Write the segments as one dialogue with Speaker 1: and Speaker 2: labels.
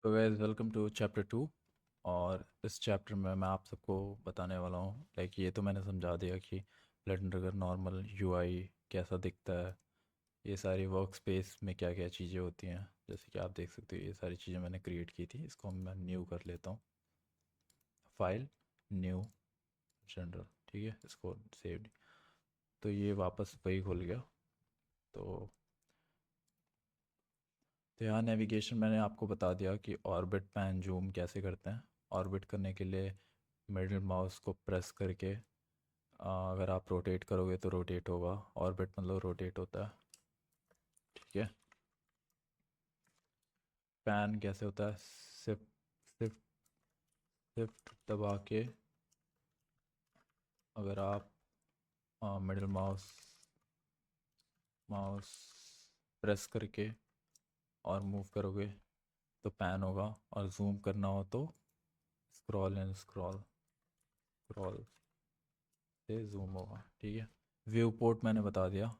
Speaker 1: तो guys welcome to chapter 2। और इस चैप्टर में मैं आप सबको बताने वाला हूँ, लाइक ये तो मैंने समझा दिया कि ब्लेंडर का नॉर्मल यूआई कैसा दिखता है। ये सारी वर्क स्पेस में क्या क्या चीज़ें होती हैं, जैसे कि आप देख सकते हो ये सारी चीज़ें मैंने क्रिएट की थी। इसको मैं न्यू कर लेता हूँ, फाइल, न्यू, जनरल। ठीक है, इसको सेव। तो ये वापस वही खुल गया। तो तो यहाँ नेविगेशन मैंने आपको बता दिया कि ऑर्बिट पैन जूम कैसे करते हैं। ऑर्बिट करने के लिए मिडिल माउस को प्रेस करके अगर आप रोटेट करोगे तो रोटेट होगा। ऑर्बिट मतलब रोटेट होता है। ठीक है। पैन कैसे होता है? शिफ्ट शिफ्ट शिफ्ट दबा के अगर आप मिडिल माउस माउस प्रेस करके और मूव करोगे तो पैन होगा, और जूम करना हो तो स्क्रॉल एंड स्क्रॉल स्क्रॉल से जूम होगा। ठीक है। व्यू पोर्ट मैंने बता दिया।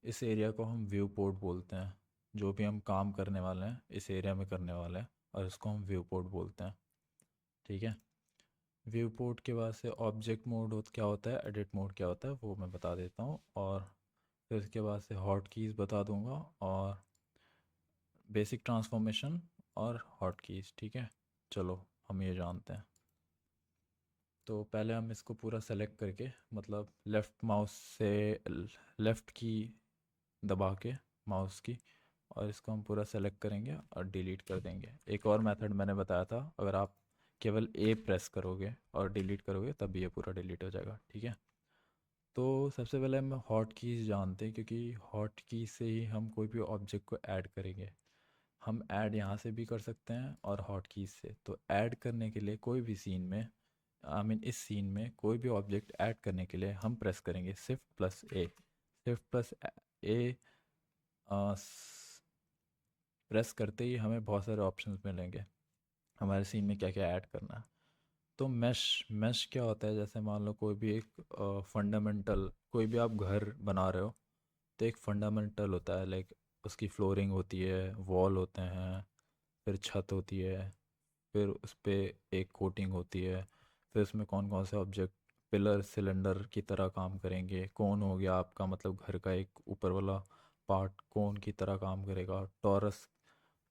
Speaker 1: इस एरिया को हम व्यू पोर्ट बोलते हैं। जो भी हम काम करने वाले हैं इस एरिया में करने वाले हैं, और इसको हम व्यू पोर्ट बोलते हैं। ठीक है। व्यू पोर्ट के बाद से ऑब्जेक्ट मोड क्या होता है, एडिट मोड क्या होता है, वो मैं बता देता हूँ। और फिर इसके बाद से हॉट कीज़ बता दूंगा, और बेसिक ट्रांसफॉर्मेशन और हॉट कीज़। ठीक है। चलो हम ये जानते हैं। तो पहले हम इसको पूरा सेलेक्ट करके, मतलब लेफ़्ट माउस से लेफ़्ट की दबा के माउस की, और इसको हम पूरा सेलेक्ट करेंगे और डिलीट कर देंगे। एक और मेथड मैंने बताया था, अगर आप केवल ए प्रेस करोगे और डिलीट करोगे तब ये पूरा डिलीट हो जाएगा। ठीक है। तो सबसे पहले हम हॉट कीज़ जानते हैं, क्योंकि हॉट की से ही हम कोई भी ऑब्जेक्ट को ऐड करेंगे। हम ऐड यहाँ से भी कर सकते हैं और हॉट कीज़ से। तो ऐड करने के लिए कोई भी सीन में, इस सीन में कोई भी ऑब्जेक्ट ऐड करने के लिए हम प्रेस करेंगे शिफ्ट प्लस ए। शिफ्ट प्लस ए प्रेस करते ही हमें बहुत सारे ऑप्शंस मिलेंगे हमारे सीन में क्या क्या ऐड करना है। तो मैश मैश क्या होता है? जैसे मान लो कोई भी एक फंडामेंटल, कोई भी आप घर बना रहे हो तो एक फंडामेंटल होता है, लाइक उसकी फ्लोरिंग होती है, वॉल होते हैं, फिर छत होती है, फिर उस पर एक कोटिंग होती है, फिर उसमें कौन कौन से ऑब्जेक्ट पिलर सिलेंडर की तरह काम करेंगे। कौन हो गया आपका, मतलब घर का एक ऊपर वाला पार्ट कौन की तरह काम करेगा। टॉरस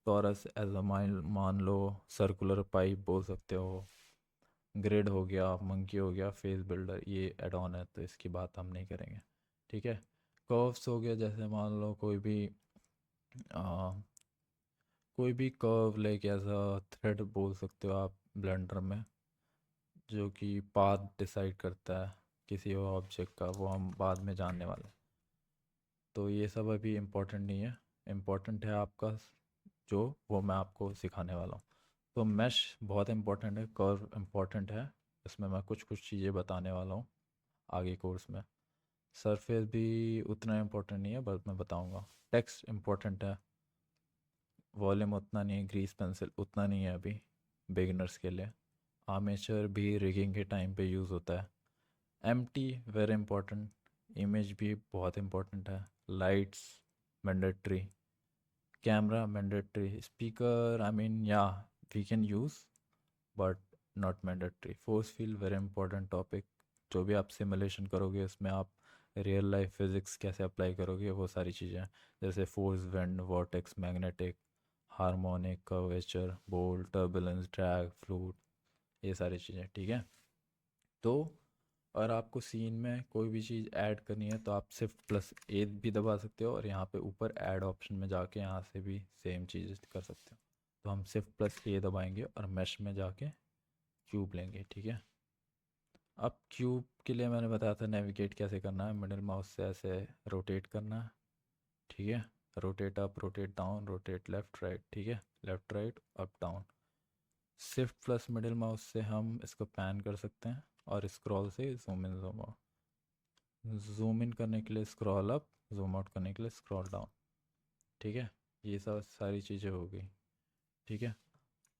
Speaker 1: टॉरस एज अ मान लो सर्कुलर पाइप बोल सकते हो। ग्रिड हो गया, मंकी हो गया, फेस बिल्डर, ये एड ऑन है तो इसकी बात हम नहीं करेंगे। ठीक है। कर्व्स हो गया, जैसे मान लो आ, कोई भी curve, like as a thread बोल सकते हो आप ब्लेंडर में, जो कि पाथ डिसाइड करता है किसी और ऑब्जेक्ट का, वो हम बाद में जानने वाले हैं। तो ये सब अभी इम्पोर्टेंट नहीं है। इम्पोर्टेंट है आपका जो, वो मैं आपको सिखाने वाला हूँ। तो मैश बहुत इम्पोर्टेंट है, कर्व इम्पोर्टेंट है। इसमें मैं कुछ कुछ चीज़ें बताने वाला हूँ आगे कोर्स में। सरफेस भी उतना इम्पोर्टेंट नहीं है, बस मैं बताऊँगा। टेक्स्ट इम्पोर्टेंट है, वॉल्यूम उतना नहीं है, ग्रीस पेंसिल उतना नहीं है अभी बिगिनर्स के लिए। आर्मेचर भी रिगिंग के टाइम पे यूज़ होता है। Empty very important. इमेज भी बहुत इंपॉर्टेंट है। Lights mandatory. Camera mandatory. Speaker I mean या we can use but not mandatory. Force field very important topic. जो भी आप सिमुलेशन करोगे उसमें आप रियल लाइफ फिज़िक्स कैसे अप्लाई करोगे, वो सारी चीज़ें हैं। जैसे force, wind, vortex, magnetic, harmonic, curvature, bolt, turbulence, drag, fluid, ये सारी चीज़ें। ठीक है। तो और आपको सीन में कोई भी चीज़ ऐड करनी है तो आप शिफ्ट प्लस ए भी दबा सकते हो, और यहाँ पे ऊपर ऐड ऑप्शन में जाके यहाँ से भी सेम चीज़ कर सकते हो। तो हम शिफ्ट प्लस ए दबाएंगे और मैश में जाके क्यूब लेंगे। ठीक है। अब क्यूब के लिए मैंने बताया था नेविगेट कैसे करना है। मिडिल माउस से ऐसे रोटेट करना है। ठीक है। Rotate up, rotate down, rotate left right. ठीक है। Left right up down. Shift plus middle mouse से हम इसको पैन कर सकते हैं, और स्क्रॉल से zoom in zoom out. Zoom in करने के लिए स्क्रॉल अप, जूम आउट करने के लिए स्क्रॉल डाउन। ठीक है। ये सब सारी चीज़ें हो गई। ठीक है।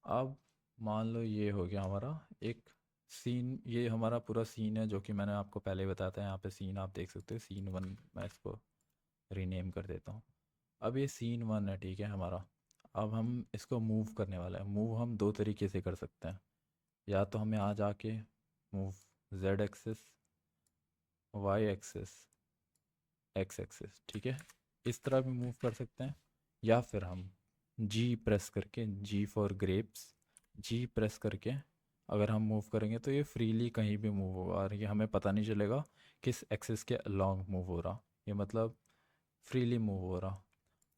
Speaker 1: अब मान लो ये हो गया हमारा एक सीन। ये हमारा पूरा सीन है जो कि मैंने आपको पहले ही बताया था। यहाँ पे सीन आप देख सकते हो, सीन वन। मैं इसको रीनेम कर देता हूँ। अब ये सीन वन है। ठीक है हमारा। अब हम इसको मूव करने वाले हैं। मूव हम दो तरीके से कर सकते हैं। या तो हम यहाँ जाके move Z axis, Y axis, X axis, ठीक है, इस तरह भी मूव कर सकते हैं। या फिर हम जी प्रेस करके, जी फॉर ग्रेप्स, जी प्रेस करके अगर हम मूव करेंगे तो ये फ्रीली कहीं भी मूव होगा और ये हमें पता नहीं चलेगा किस एक्सिस के अलोंग मूव हो रहा। ये मतलब फ्रीली मूव हो रहा।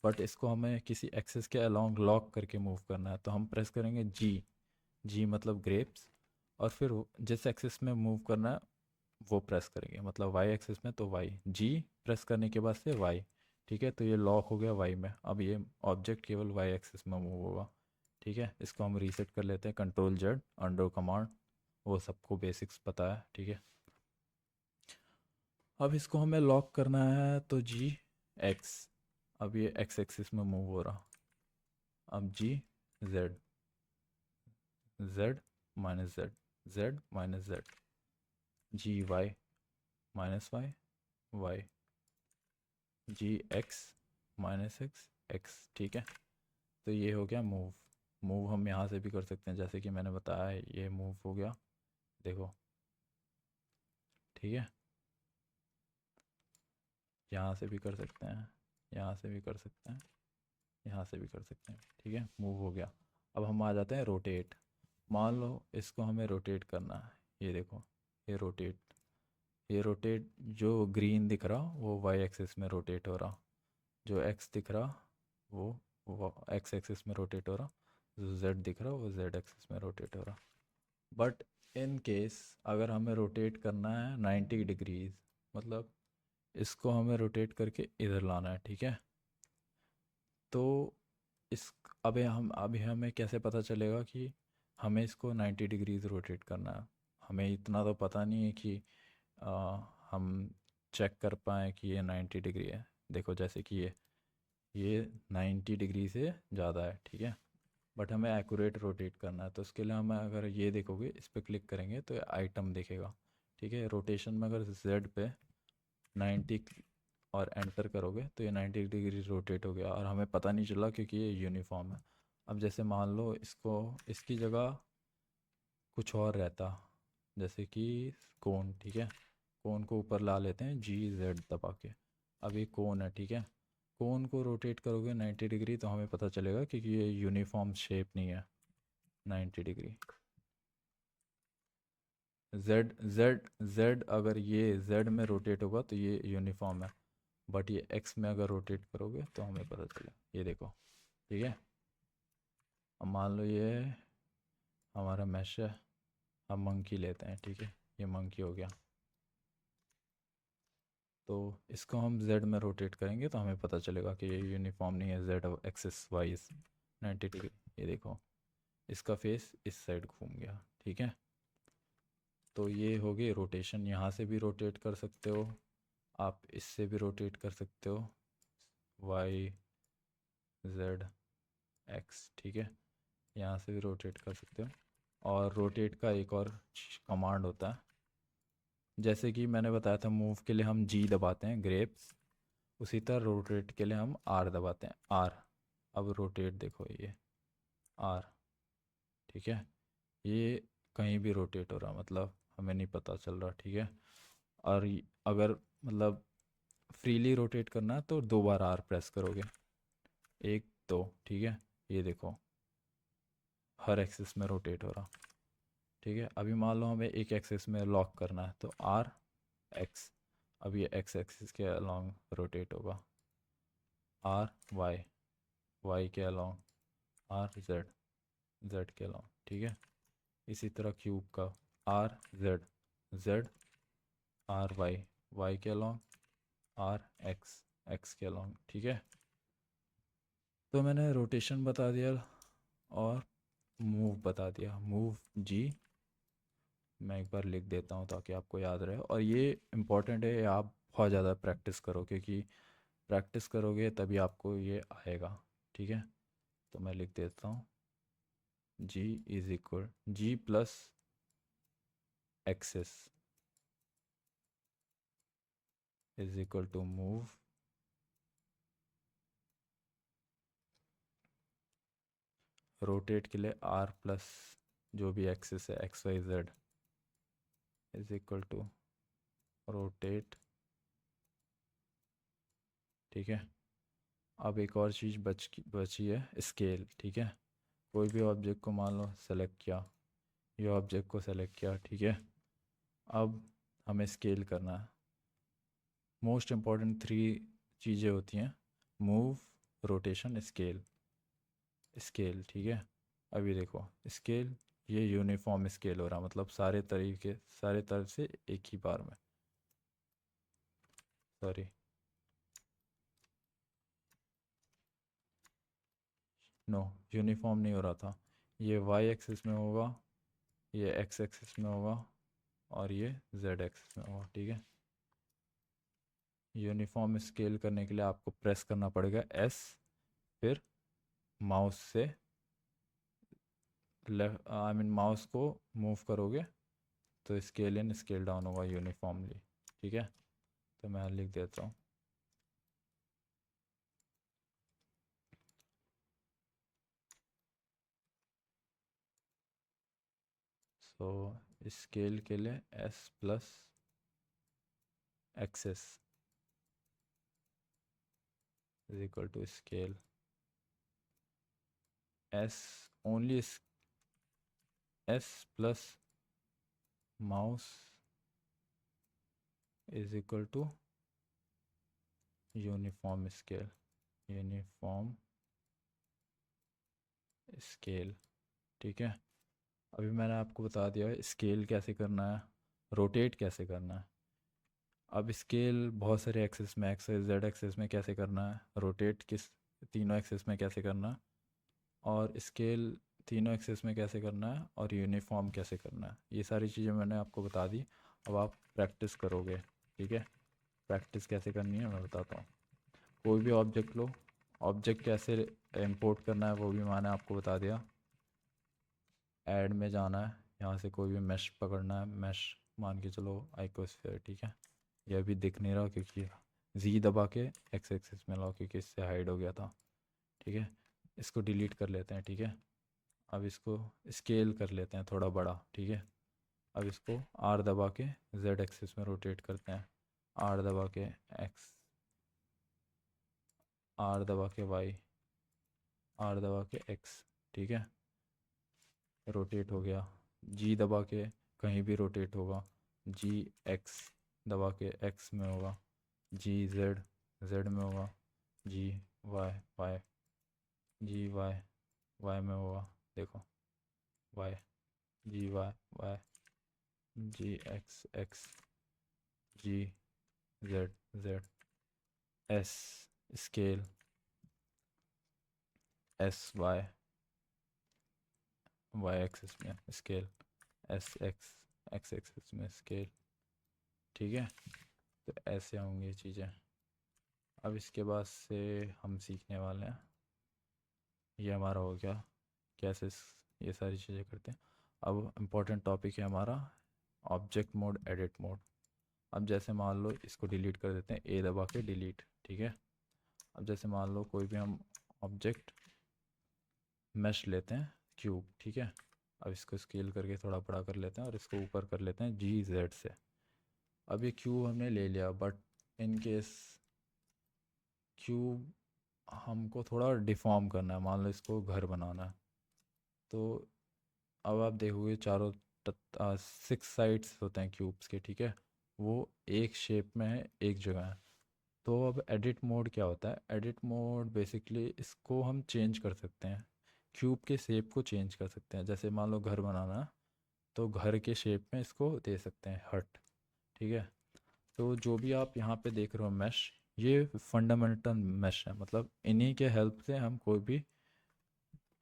Speaker 1: बट इसको हमें किसी एक्सिस के अलोंग लॉक करके मूव करना है, तो हम प्रेस करेंगे जी, जी मतलब ग्रेप्स, और फिर जिस एक्सिस में मूव करना है वो प्रेस करेंगे, मतलब वाई एक्सिस में तो वाई, जी प्रेस करने के बाद से वाई। ठीक है, तो ये लॉक हो गया वाई में। अब ये ऑब्जेक्ट केवल वाई एक्सिस में मूव होगा। ठीक है, इसको हम रीसेट कर लेते हैं, कंट्रोल जेड अंडर कमांड, वो सबको बेसिक्स पता है। ठीक है, अब इसको हमें लॉक करना है तो जी एक्स, अब ये एक्स एक्सिस में मूव हो रहा। अब G Z, Z minus Z, Z minus Z, G Y minus Y, Y, G X minus X, X. ठीक है, तो ये हो गया मूव। मूव हम यहाँ से भी कर सकते हैं, जैसे कि मैंने बताया ये मूव हो गया, देखो। ठीक है, यहाँ से भी कर सकते हैं, यहाँ से भी कर सकते हैं, यहाँ से भी कर सकते हैं। ठीक है, मूव हो गया। अब हम आ जाते हैं रोटेट। मान लो इसको हमें रोटेट करना है, ये देखो, ये रोटेट, ये रोटेट, जो ग्रीन दिख रहा वो वाई एक्सिस में रोटेट हो रहा, जो एक्स दिख रहा वो एक्स एक्सिस में रोटेट हो रहा, जो जेड दिख रहा वो जेड एक्सिस में रोटेट हो रहा। बट इन केस अगर हमें रोटेट करना है 90 डिग्रीज, मतलब इसको हमें रोटेट करके इधर लाना है। ठीक है, तो इस अभी हमें कैसे पता चलेगा कि हमें इसको 90 डिग्रीज रोटेट करना है। हमें इतना तो पता नहीं है कि हम चेक कर पाएँ कि ये 90 डिग्री है। देखो जैसे कि ये 90 डिग्री से ज़्यादा है। ठीक है, बट हमें एक्यूरेट रोटेट करना है, तो उसके लिए हमें, अगर ये देखोगे इस पर क्लिक करेंगे तो ये आइटम दिखेगा। ठीक है, रोटेशन में अगर जेड पे 90 और एंटर करोगे तो ये 90 डिग्री रोटेट हो गया और हमें पता नहीं चला क्योंकि ये यूनिफॉर्म है। अब जैसे मान लो इसको, इसकी जगह कुछ और रहता, जैसे कि कोन। ठीक है, कोन को ऊपर ला लेते हैं जी जेड दबा के। अब ये कोन है, ठीक है, कोन को रोटेट करोगे 90 डिग्री तो हमें पता चलेगा क्योंकि ये यूनिफॉर्म शेप नहीं है। 90 डिग्री, जेड जेड जेड, अगर ये जेड में रोटेट होगा तो ये यूनिफॉर्म है, बट ये एक्स में अगर रोटेट करोगे तो हमें पता चले। ये देखो, ठीक है। अब मान लो ये हमारा मैश है, हम मंकी लेते हैं। ठीक है, ये मंकी हो गया, तो इसको हम z में रोटेट करेंगे तो हमें पता चलेगा कि ये यूनिफॉर्म नहीं है, z एक्सिस वाइज 90 डिग्री। ये देखो, इसका फेस इस साइड घूम गया। ठीक है, तो ये हो गई रोटेशन। यहाँ से भी रोटेट कर सकते हो आप, इससे भी रोटेट कर सकते हो, वाई जेड एक्स। ठीक है, यहाँ से भी रोटेट कर सकते हो। और रोटेट का एक और कमांड होता है, जैसे कि मैंने बताया था मूव के लिए हम जी दबाते हैं, ग्रेप्स, उसी तरह रोटेट के लिए हम आर दबाते हैं, आर। अब रोटेट देखो, ये आर। ठीक है, ये कहीं भी रोटेट हो रहा, मतलब हमें नहीं पता चल रहा। ठीक है, और अगर मतलब फ्रीली रोटेट करना है तो 2 बार आर प्रेस करोगे, एक दो। ठीक है, ये देखो हर एक्सिस में रोटेट हो रहा। ठीक है, अभी मान लो हमें एक एक्सिस में लॉक करना है तो आर एक्स, अब ये एक्स एक्सिस के अलॉन्ग रोटेट होगा, आर वाई, वाई के अलॉन्ग, आर जेड, जेड के अलॉन्ग। ठीक है, इसी तरह क्यूब का R Z, Z R Y, Y के अलॉन्ग, आर एक्स, एक्स के अलॉन्ग। ठीक है, तो मैंने रोटेशन बता दिया और मूव बता दिया। मूव जी, मैं एक बार लिख देता हूँ ताकि आपको याद रहे, और ये इम्पॉर्टेंट है, आप बहुत ज़्यादा प्रैक्टिस करो क्योंकि प्रैक्टिस करोगे तभी आपको ये आएगा। ठीक है, तो मैं लिख देता हूँ, G is equal G plus access is equal to move rotate के लिए आर प्लस जो भी एक्सिस है X Y Z is equal to rotate. ठीक है। अब एक और चीज़ बची है, स्केल। ठीक है। कोई भी ऑब्जेक्ट को मान लो सेलेक्ट किया, ये ऑब्जेक्ट को सेलेक्ट किया। ठीक है। अब हमें स्केल करना है। मोस्ट इम्पॉर्टेंट 3 चीज़ें होती हैं, मूव, रोटेशन, स्केल। स्केल। ठीक है। अभी देखो स्केल, ये यूनिफॉर्म स्केल हो रहा, मतलब सारे तरफ से एक ही बार में। सॉरी, नो, यूनिफॉर्म नहीं हो रहा था। ये वाई एक्सिस में होगा, ये एक्स एक्सिस में होगा, और ये जेड एक्सिस में होगा। ठीक है। यूनिफॉर्म स्केल करने के लिए आपको प्रेस करना पड़ेगा एस, फिर माउस से लेफ्ट, आई मीन माउस को मूव करोगे तो स्केल इन स्केल डाउन होगा यूनिफॉर्मली। ठीक है। तो मैं लिख देता हूँ। सो स्केल के लिए S plus access is equal to scale S only S plus mouse is equal to uniform scale. Uniform scale. ठीक है। अभी मैंने आपको बता दिया है स्केल कैसे करना है, रोटेट कैसे करना है। अब स्केल बहुत सारे एक्सेस में, एक्स जेड एक्सेस में कैसे करना है, रोटेट किस तीनों एक्सेस में कैसे करना है, और स्केल तीनों एक्सेस में कैसे करना है, और यूनिफॉर्म कैसे करना है, ये सारी चीज़ें मैंने आपको बता दी। अब आप प्रैक्टिस करोगे। ठीक है। प्रैक्टिस कैसे करनी है मैं बताता हूँ। कोई भी ऑब्जेक्ट लो, ऑब्जेक्ट कैसे इंपोर्ट करना है वो भी मैंने आपको बता दिया। ऐड में जाना है, यहाँ से कोई भी मैश पकड़ना है, मैश मान के चलो आइकोस्फेयर। ठीक है। ये अभी दिख नहीं रहा क्योंकि जी दबा के एक्स एक्सिस में लाओ क्योंकि इससे हाइड हो गया था। ठीक है। इसको डिलीट कर लेते हैं। ठीक है। अब इसको स्केल कर लेते हैं थोड़ा बड़ा। ठीक है। अब इसको आर दबा के जेड एक्सिस में रोटेट करते हैं, आर दबा के एक्स, आर दबा के वाई, आर दबा के एक्स। ठीक है। रोटेट हो गया। जी दबा के कहीं भी रोटेट होगा, जी एक्स दबा के एक्स में होगा, जी जेड जेड में होगा, G Y Y, G Y Y में होगा। देखो Y, G Y Y, G X X, G Z Z. S scale S Y Y axis में scale, S X X axis में स्केल। ठीक है। तो ऐसे होंगी चीज़ें। अब इसके बाद से हम सीखने वाले हैं, ये हमारा हो गया कैसे ये सारी चीज़ें करते हैं। अब इम्पोर्टेंट टॉपिक है हमारा ऑब्जेक्ट मोड, एडिट मोड। अब जैसे मान लो इसको डिलीट कर देते हैं, ए दबा के डिलीट। ठीक है। अब जैसे मान लो कोई भी हम ऑब्जेक्ट मैश लेते हैं, क्यूब। ठीक है। अब इसको स्केल करके थोड़ा बड़ा कर लेते हैं और इसको ऊपर कर लेते हैं जी जेड से। अब ये क्यूब हमने ले लिया, बट इन केस क्यूब हमको थोड़ा डिफॉर्म करना है, मान लो इसको घर बनाना है। तो अब आप देखोगे चारों 6 साइड्स होते हैं क्यूब्स के। ठीक है। वो एक शेप में है, एक जगह है। तो अब एडिट मोड क्या होता है, एडिट मोड बेसिकली इसको हम चेंज कर सकते हैं, क्यूब के शेप को चेंज कर सकते हैं। जैसे मान लो घर बनाना है तो घर के शेप में इसको दे सकते हैं, हट। ठीक है। तो जो भी आप यहाँ पे देख रहे हो मैश, ये फंडामेंटल मैश है, मतलब इन्हीं के हेल्प से हम कोई भी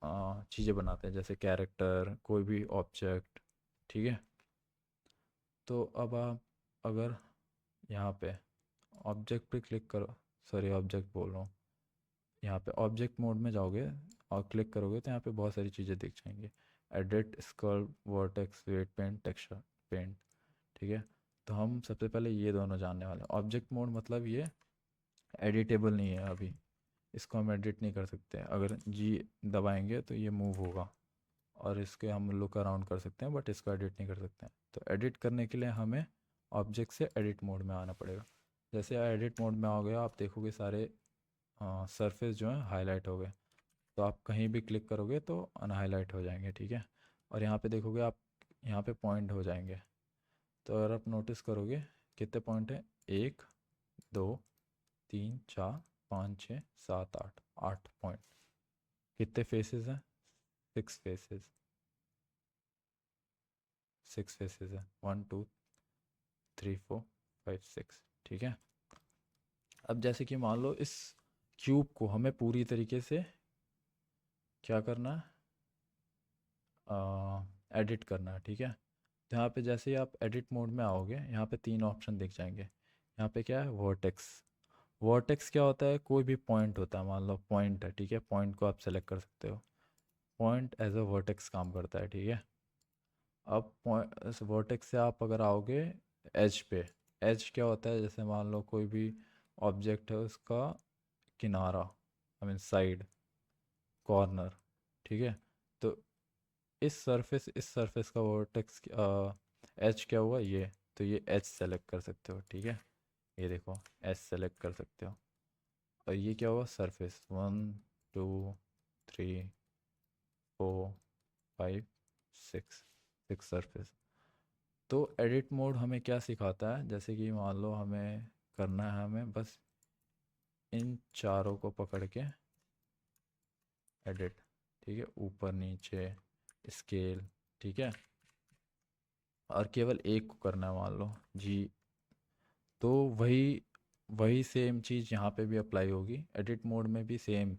Speaker 1: चीज़ें बनाते हैं, जैसे कैरेक्टर, कोई भी ऑब्जेक्ट। ठीक है। तो अब आप अगर यहाँ पे ऑब्जेक्ट पे क्लिक करो, सॉरी ऑब्जेक्ट बोल रहा हूँ, यहाँ पे ऑब्जेक्ट मोड में जाओगे और क्लिक करोगे तो यहाँ पे बहुत सारी चीज़ें दिख जाएंगी, edit, sculpt, vertex, weight paint, texture paint. ठीक है। तो हम सबसे पहले ये दोनों जानने वाले हैं। ऑब्जेक्ट मोड मतलब ये एडिटेबल नहीं है अभी, इसको हम एडिट नहीं कर सकते। अगर जी दबाएंगे तो ये मूव होगा और इसके हम लुक अराउंड कर सकते हैं, बट इसको एडिट नहीं कर सकते हैं। तो एडिट करने के लिए हमें ऑब्जेक्ट से एडिट मोड में आना पड़ेगा। जैसे एडिट मोड में आओगे आप देखोगे सारे सरफेस जो हैं हाईलाइट हो गए। तो आप कहीं भी क्लिक करोगे तो अनहाईलाइट हो जाएंगे, ठीक है। और यहाँ पे देखोगे आप, यहाँ पे पॉइंट हो जाएंगे। तो अगर आप नोटिस करोगे कितने पॉइंट हैं, 1 2 3 4 5 6 7 8, 8 पॉइंट। कितने फेसेस हैं, 6 फेसेस, 6 फेसेस हैं, 1 2 3 4 5 6, ठीक है। अब जैसे कि मान लो इस क्यूब को हमें पूरी तरीके से क्या करना है, एडिट करना है, ठीक है। तो यहाँ पे जैसे ही आप एडिट मोड में आओगे, यहाँ पे 3 ऑप्शन दिख जाएंगे। यहाँ पे क्या है, वर्टेक्स। वर्टेक्स क्या होता है, कोई भी पॉइंट होता है, मान लो पॉइंट है, ठीक है। पॉइंट को आप सेलेक्ट कर सकते हो, पॉइंट एज अ वर्टेक्स काम करता है, ठीक है। अब पॉइंट वर्टेक्स से आप अगर आओगे एज पे, एज क्या होता है, जैसे मान लो कोई भी ऑब्जेक्ट है उसका किनारा, आई मीन साइड, कॉर्नर, ठीक है। तो इस सरफेस का वर्टेक्स एज क्या हुआ, ये। तो ये एज सेलेक्ट कर सकते हो, ठीक है। ये देखो एज सेलेक्ट कर सकते हो। और ये क्या हुआ, सरफेस 1 2 3 4 5 6, 6 सरफेस। तो एडिट मोड हमें क्या सिखाता है, जैसे कि मान लो हमें करना है, हमें बस इन चारों को पकड़ के एडिट, ठीक है, ऊपर नीचे स्केल, ठीक है। और केवल एक को करना है, मान लो जी। तो वही वही सेम चीज़ यहाँ पे भी अप्लाई होगी, एडिट मोड में भी सेम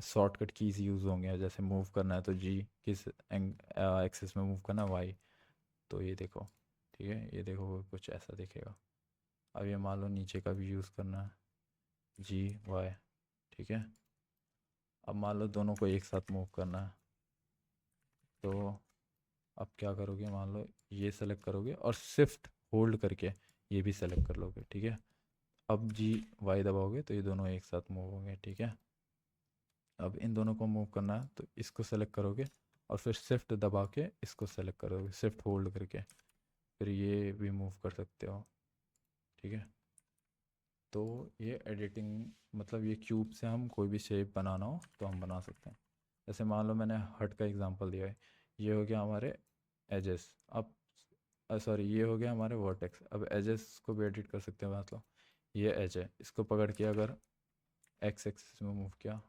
Speaker 1: शॉर्टकट कीज़ यूज़ होंगे। जैसे मूव करना है तो जी, किस एक्सिस में मूव करना है, वाई। तो ये देखो, ठीक है, ये देखो कुछ ऐसा दिखेगा। अब ये मान लो नीचे का भी यूज़ करना है, जी वाई, ठीक है। अब मान लो दोनों को एक साथ मूव करना है, तो अब क्या करोगे, मान लो ये सेलेक्ट करोगे और शिफ्ट होल्ड करके ये भी सेलेक्ट कर लोगे, ठीक है। अब जी वाई दबाओगे तो ये दोनों एक साथ मूव होंगे, ठीक है। अब इन दोनों को मूव करना है तो इसको सेलेक्ट करोगे और फिर शिफ्ट दबा के इसको सेलेक्ट करोगे, शिफ्ट होल्ड करके, फिर ये भी मूव कर सकते हो, ठीक है। तो ये एडिटिंग, मतलब ये क्यूब से हम कोई भी शेप बनाना हो तो हम बना सकते हैं। जैसे मान लो मैंने हट का एग्जांपल दिया है, ये हो गया हमारे एजेस। अब सॉरी, ये हो गया हमारे वर्टेक्स। अब एजेस को भी एडिट कर सकते हैं, मतलब ये एज है, इसको पकड़ के अगर एक्स एक्सिस में मूव किया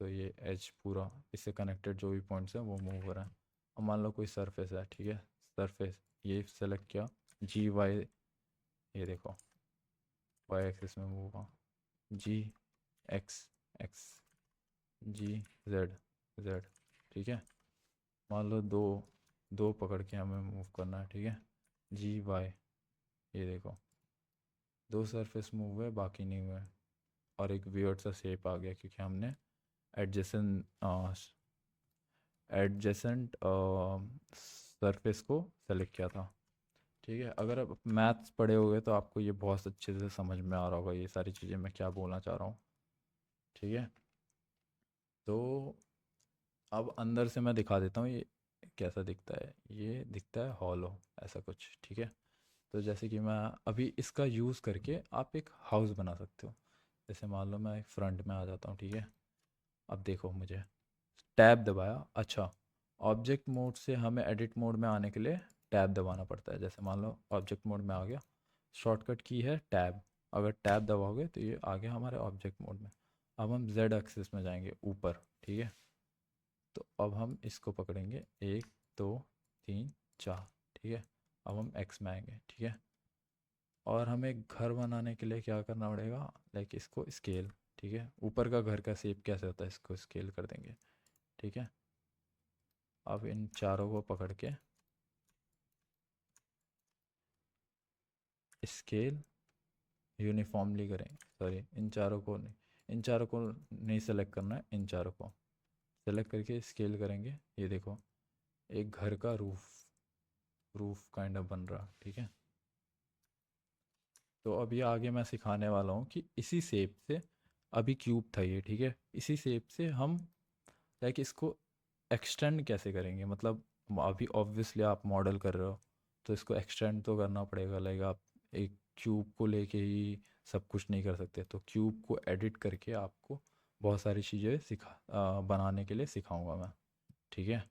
Speaker 1: तो ये एज पूरा इससे कनेक्टेड जो भी पॉइंट्स हैं वो मूव हो रहा है। अब मान लो कोई सरफेस है, ठीक है, सरफेस ये सेलेक्ट किया, जी वाई, ये देखो वाई एक्सिस में मूव हुआ, जी X X, G Z Z, ठीक है। मान लो दो दो पकड़ के हमें मूव करना है, ठीक है, जी वाई, ये देखो दो सरफेस मूव हुए, बाकी नहीं हुए। और एक वियर्ड सा शेप आ गया क्योंकि हमने एडजेसेंट एडजेसेंट सरफेस को सेलेक्ट किया था, ठीक है। अगर आप मैथ्स पढ़े होगे तो आपको ये बहुत अच्छे से समझ में आ रहा होगा, ये सारी चीज़ें मैं क्या बोलना चाह रहा हूँ, ठीक है। तो अब अंदर से मैं दिखा देता हूँ ये कैसा दिखता है। ये दिखता है हॉलो ऐसा कुछ, ठीक है। तो जैसे कि मैं अभी इसका यूज़ करके आप एक हाउस बना सकते हो। जैसे मान लो मैं एक फ्रंट में आ जाता हूँ, ठीक है। अब देखो मुझे टैब दबाया, अच्छा, ऑब्जेक्ट मोड से हमें एडिट मोड में आने के लिए टैब दबाना पड़ता है। जैसे मान लो ऑब्जेक्ट मोड में आ गया, शॉर्टकट की है टैब। अगर टैब दबाओगे तो ये आ गया हमारे ऑब्जेक्ट मोड में। अब हम जेड एक्सिस में जाएंगे ऊपर, ठीक है। तो अब हम इसको पकड़ेंगे, 1 2 3 4, ठीक है। अब हम एक्स में आएंगे, ठीक है। और हमें घर बनाने के लिए क्या करना पड़ेगा, लाइक इसको स्केल, ठीक है। ऊपर का घर का शेप कैसे होता है, इसको स्केल कर देंगे, ठीक है। अब इन चारों को पकड़ के स्केल यूनिफॉर्मली करें, सॉरी इन चारों को नहीं, इन चारों को नहीं सेलेक्ट करना है, इन चारों को सेलेक्ट करके स्केल करेंगे। ये देखो एक घर का रूफ रूफ काइंड ऑफ बन रहा, ठीक है। तो अभी आगे मैं सिखाने वाला हूँ कि इसी शेप से, अभी क्यूब था ये, ठीक है, इसी शेप से हम लाइक इसको एक्सटेंड कैसे करेंगे। मतलब अभी ऑब्वियसली आप मॉडल कर रहे हो तो इसको एक्सटेंड तो करना पड़ेगा। लाइक आप एक क्यूब को लेके ही सब कुछ नहीं कर सकते, तो क्यूब को एडिट करके आपको बहुत सारी चीज़ें बनाने के लिए सिखाऊंगा मैं, ठीक है।